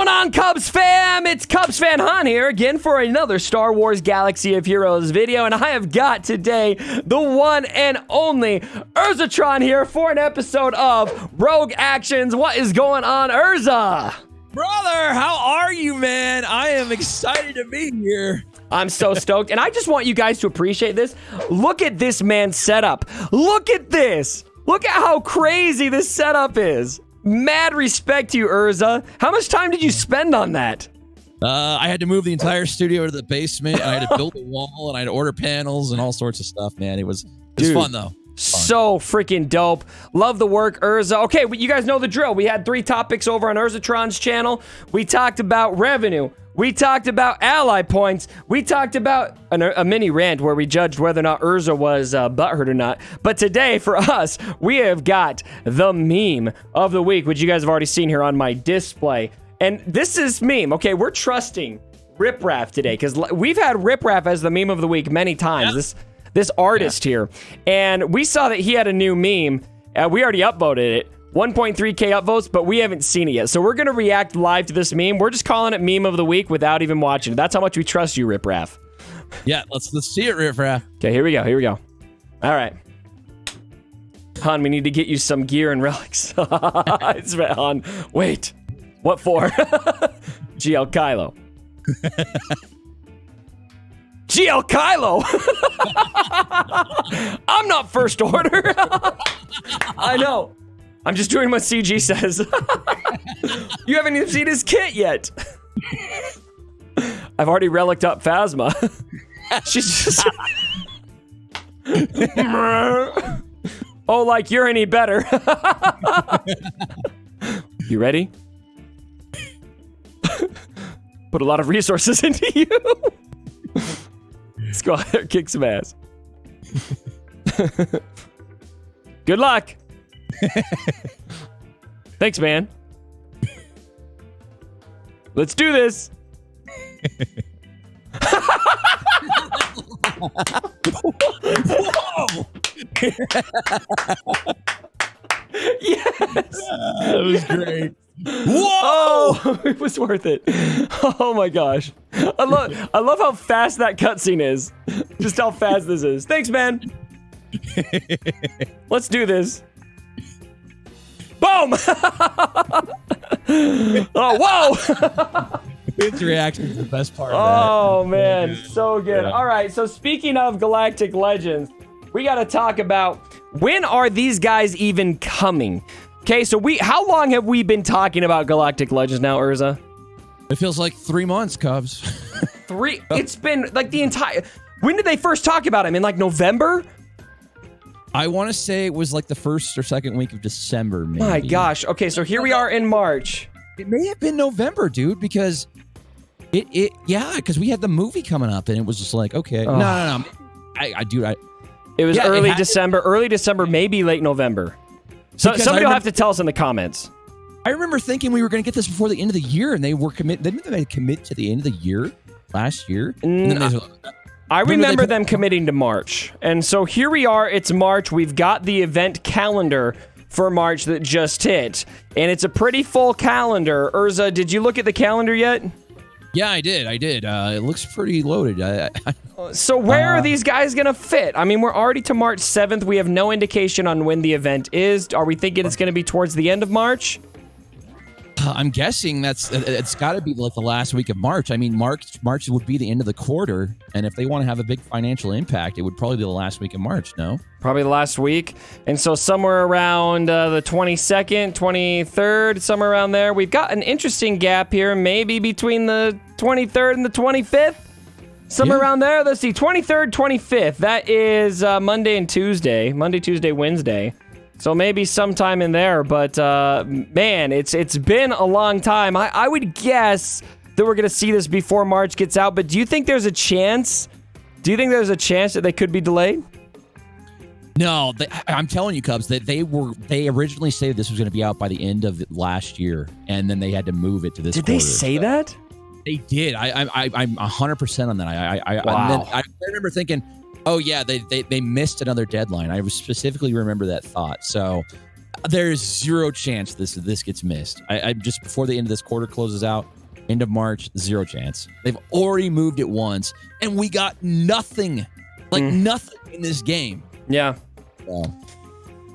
going on, Cubs fam? It's Cubs fan Han here again for another Star Wars Galaxy of Heroes video, and I have got today the one and only Urzatron here for an episode of Rogue Actions. What is going on, Urza? Brother, how are you, man? I am excited to be here. I'm so stoked, and I just want you guys to appreciate this. Look at this man's setup. Look at this. Look at how crazy this setup is. Mad respect to you, Urza. How much time did you spend on that? I had to move the entire studio to the basement. I had to build a wall, and I had to order panels and all sorts of stuff, man. It was fun, though. So freaking dope. Love the work, Urza. Okay, you guys know the drill. We had 3 topics over on Urzatron's channel. We talked about revenue. We talked about ally points. We talked about a mini rant where we judged whether or not Urza was butthurt or not. But today, for us, we have got the meme of the week, which you guys have already seen here on my display. And this is meme. Okay, we're trusting Rip Raff today because we've had Rip Raff as the meme of the week many times. Yeah. This artist here. And we saw that he had a new meme. We already upvoted it. 1.3k upvotes, but we haven't seen it yet. So we're going to react live to this meme. We're just calling it meme of the week without even watching it. That's how much we trust you, Rip Raff. Yeah, let's see it, Rip Raff. Okay, here we go. All right. Han, we need to get you some gear and relics. It's right, Han. Wait. What for? GL Kylo. GL Kylo! I'm not first order. I know. I'm just doing what CG says. You haven't even seen his kit yet. I've already relicked up Phasma. She's just... Oh, like you're any better. You ready? Put a lot of resources into you. Let's go out there and kick some ass. Good luck. Thanks, man. Let's do this. Whoa! Yes. That was great. Whoa! Oh, it was worth it. Oh my gosh. I love how fast that cutscene is. Just how fast this is. Thanks, man. Let's do this. Boom! Oh, whoa! His reaction is the best part of Oh, man. So good. All right, so speaking of Galactic Legends, we got to talk about when are these guys even coming? Okay, so how long have we been talking about Galactic Legends now, Urza? It feels like 3 months, Cubs. 3? It's been like the entire... When did they first talk about him? In like November? I want to say it was like the first or second week of December, maybe. My gosh. Okay, so here we are in March. It may have been November, dude, because because we had the movie coming up and it was just like, okay. Oh. No. It was early December, maybe late November. So somebody will have to tell us in the comments. I remember thinking we were going to get this before the end of the year, and they were didn't they commit to the end of the year last year? I remember them committing to March. And so here we are, it's March. We've got the event calendar for March that just hit. And it's a pretty full calendar. Urza, did you look at the calendar yet? Yeah, I did. It looks pretty loaded. So where are these guys going to fit? I mean, we're already to March 7th. We have no indication on when the event is. Are we thinking it's going to be towards the end of March? I'm guessing it's got to be like the last week of March. I mean, March would be the end of the quarter, and if they want to have a big financial impact, it would probably be the last week of March, no? Probably the last week. And so somewhere around the 22nd, 23rd, somewhere around there. We've got an interesting gap here, maybe between the 23rd and the 25th. Somewhere around there. Let's see, 23rd, 25th. That is Monday and Tuesday. Monday, Tuesday, Wednesday. So maybe sometime in there, but man, it's been a long time. I would guess that we're going to see this before March gets out, but do you think there's a chance? Do you think there's a chance that they could be delayed? No, I'm telling you, Cubs, that they originally said this was going to be out by the end of last year, and then they had to move it to this quarter. Did they say that? They did. I'm 100% on that. Wow. I remember thinking, oh yeah, they missed another deadline. I specifically remember that thought. So There's zero chance this gets missed. I just before the end of this quarter closes out, end of March, zero chance. They've already moved it once, and we got nothing, nothing in this game. Yeah. So.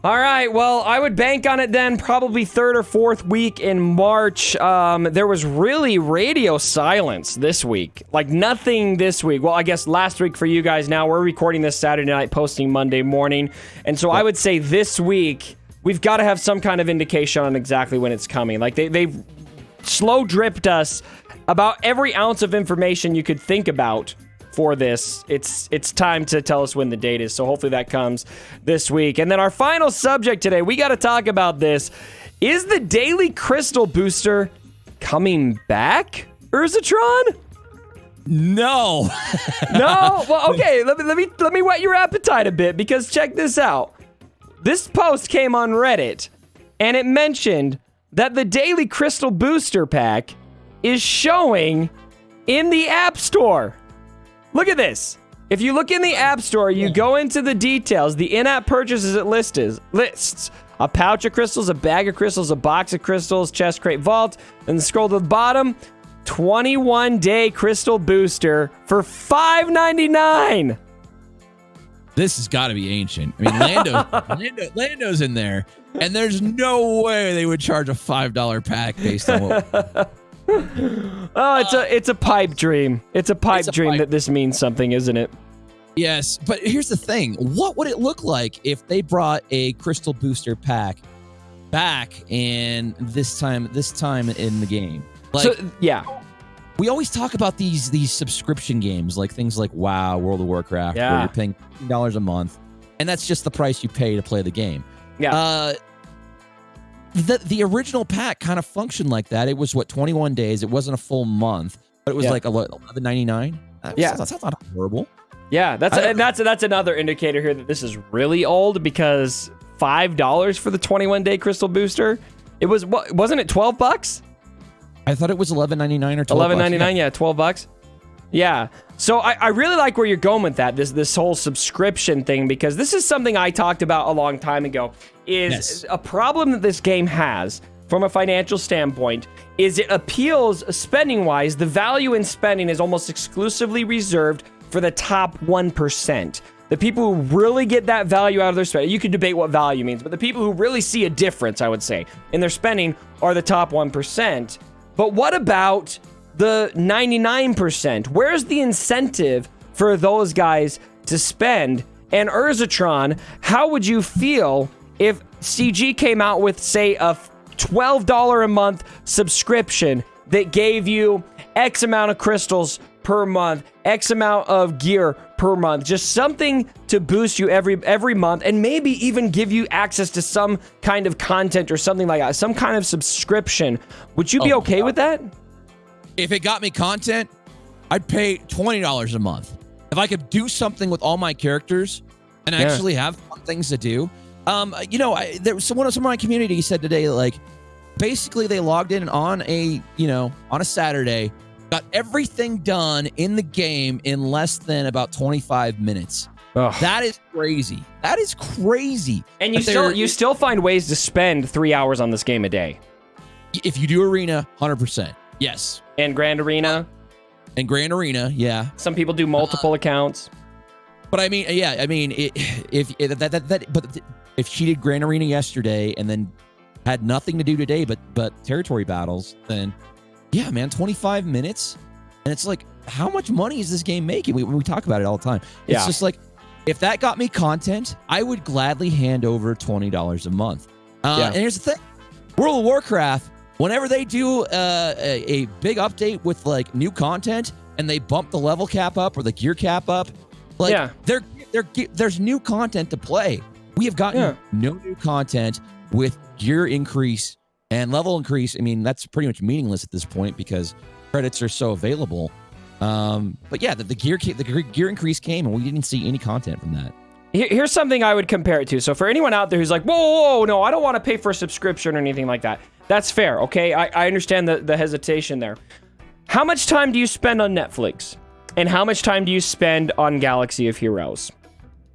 All right, well, I would bank on it then, probably third or fourth week in March. There was really radio silence this week. Like, nothing this week. Well, I guess last week for you guys now. We're recording this Saturday night, posting Monday morning. And so I would say this week, we've got to have some kind of indication on exactly when it's coming. Like, they've slow dripped us about every ounce of information you could think about for this. It's time to tell us when the date is, so hopefully that comes this week. And then our final subject today, we got to talk about this. Is the Daily Crystal Booster coming back, Urzatron? No. No? Well, okay, let me whet your appetite a bit, because check this out. This post came on Reddit, and it mentioned that the Daily Crystal Booster Pack is showing in the App Store. Look at this. If you look in the App Store, you go into the details, the in-app purchases it lists a pouch of crystals, a bag of crystals, a box of crystals, chest crate vault, and scroll to the bottom, 21-day crystal booster for $5.99. This has got to be ancient. I mean, Lando's in there, and there's no way they would charge a $5 pack based on what. Oh, it's a pipe dream. It's a pipe dream that this means something, isn't it? Yes, but here's the thing. What would it look like if they brought a crystal booster pack back in this time in the game? Like, so, yeah. We always talk about these subscription games, like things like WoW, World of Warcraft, where you're paying $15 a month, and that's just the price you pay to play the game. Yeah. The original pack kind of functioned like that. It was 21 days. It wasn't a full month, but it was like $11.99. That's not horrible. Yeah, that's another indicator here that this is really old, because $5 for the 21-day crystal booster. It wasn't it $12? I thought it was $11.99 or $12. $11.99, yeah, $12. Yeah. So I really like where you're going with that, this whole subscription thing, because this is something I talked about a long time ago. A problem that this game has from a financial standpoint is it appeals spending-wise. The value in spending is almost exclusively reserved for the top 1%. The people who really get that value out of their spending. You could debate what value means, but the people who really see a difference, I would say, in their spending are the top 1%. But what about the 99%? Where's the incentive for those guys to spend? And Urzatron, how would you feel if CG came out with, say, a $12 a month subscription that gave you X amount of crystals per month, X amount of gear per month, just something to boost you every month, and maybe even give you access to some kind of content or something like that, some kind of subscription? Would you be okay with that? If it got me content, I'd pay $20 a month. If I could do something with all my characters and actually have fun things to do. There was someone of my community said today, like, basically they logged in on a Saturday, got everything done in the game in less than about 25 minutes. Ugh. That is crazy. That is crazy. And you still find ways to spend 3 hours on this game a day. If you do Arena, 100%. Yes. And Grand Arena. Yeah. Some people do multiple accounts. But I mean, if she did Grand Arena yesterday and then had nothing to do today but territory battles, then yeah, man, 25 minutes. And it's like, how much money is this game making? We talk about it all the time. It's just like, if that got me content, I would gladly hand over $20 a month. And here's the thing. World of Warcraft, whenever they do a big update with like new content and they bump the level cap up or the gear cap up, like there's new content to play. We have gotten no new content with gear increase and level increase. I mean, that's pretty much meaningless at this point because credits are so available. But yeah, the gear increase came and we didn't see any content from that. Here's something I would compare it to. So for anyone out there who's like, whoa, no, I don't want to pay for a subscription or anything like that. That's fair, okay? I understand the hesitation there. How much time do you spend on Netflix? And how much time do you spend on Galaxy of Heroes?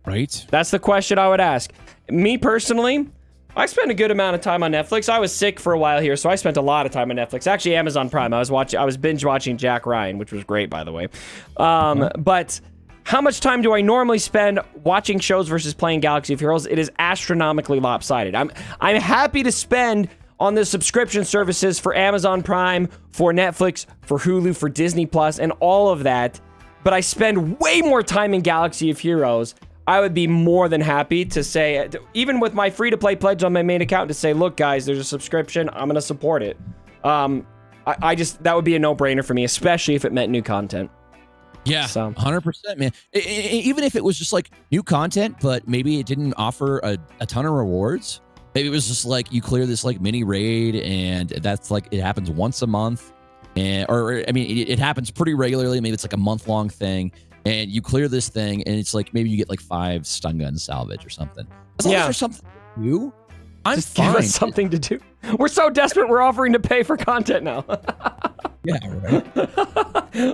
Right. That's the question I would ask. Me personally, I spent a good amount of time on Netflix. I was sick for a while here, so I spent a lot of time on Netflix. Actually, Amazon Prime. I was binge watching Jack Ryan, which was great, by the way. But how much time do I normally spend watching shows versus playing Galaxy of Heroes? It is astronomically lopsided. I'm happy to spend on the subscription services for Amazon Prime, for Netflix, for Hulu, for Disney Plus, and all of that. But I spend way more time in Galaxy of Heroes. I would be more than happy to say, even with my free-to-play pledge on my main account, to say, look, guys, there's a subscription. I'm going to support it. That would be a no-brainer for me, especially if it meant new content. Yeah, So. 100%, man. Even if it was just like new content, but maybe it didn't offer a ton of rewards. Maybe it was just like you clear this like mini raid, and that's like it happens once a month, it happens pretty regularly. Maybe it's like a month-long thing. And you clear this thing, and it's like maybe you get like 5 stun gun salvage or something. As long as there's something to do, I'm Just fine. give us something to do. We're so desperate, we're offering to pay for content now. Yeah, right.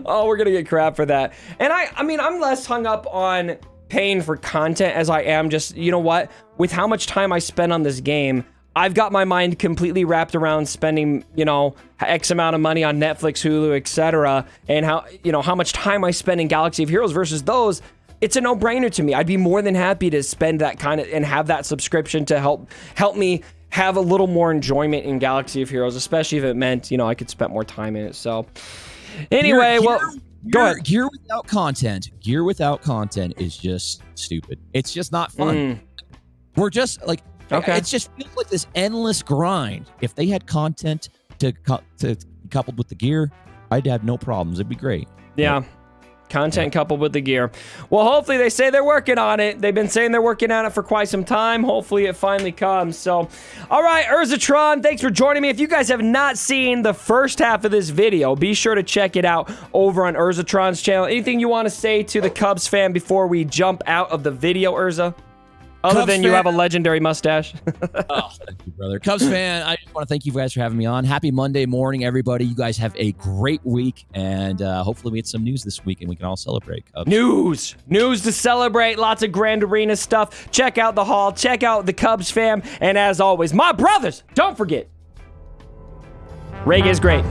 Oh, we're gonna get crap for that. And I mean, I'm less hung up on paying for content as I am just, you know what? With how much time I spend on this game, I've got my mind completely wrapped around spending, X amount of money on Netflix, Hulu, etc. And how much time I spend in Galaxy of Heroes versus those. It's a no-brainer to me. I'd be more than happy to spend that kind of and have that subscription to help me have a little more enjoyment in Galaxy of Heroes, especially if it meant, I could spend more time in it. So anyway, go ahead. Gear without content is just stupid. It's just not fun. We're just like, okay. It just feels like this endless grind. If they had content to coupled with the gear, I'd have no problems. It'd be great. Yeah. Content coupled with the gear. Well, hopefully they say they're working on it. They've been saying they're working on it for quite some time. Hopefully it finally comes. So, all right, Urzatron, thanks for joining me. If you guys have not seen the first half of this video, be sure to check it out over on Urzatron's channel. Anything you want to say to the Cubs fan before we jump out of the video, Urza? Other than you have a legendary mustache. Oh, thank you, brother. Cubs fan, I just want to thank you guys for having me on. Happy Monday morning, everybody. You guys have a great week, and hopefully we get some news this week and we can all celebrate. Cubs. News to celebrate. Lots of Grand Arena stuff. Check out the hall. Check out the Cubs fam. And as always, my brothers, don't forget, Ray is great.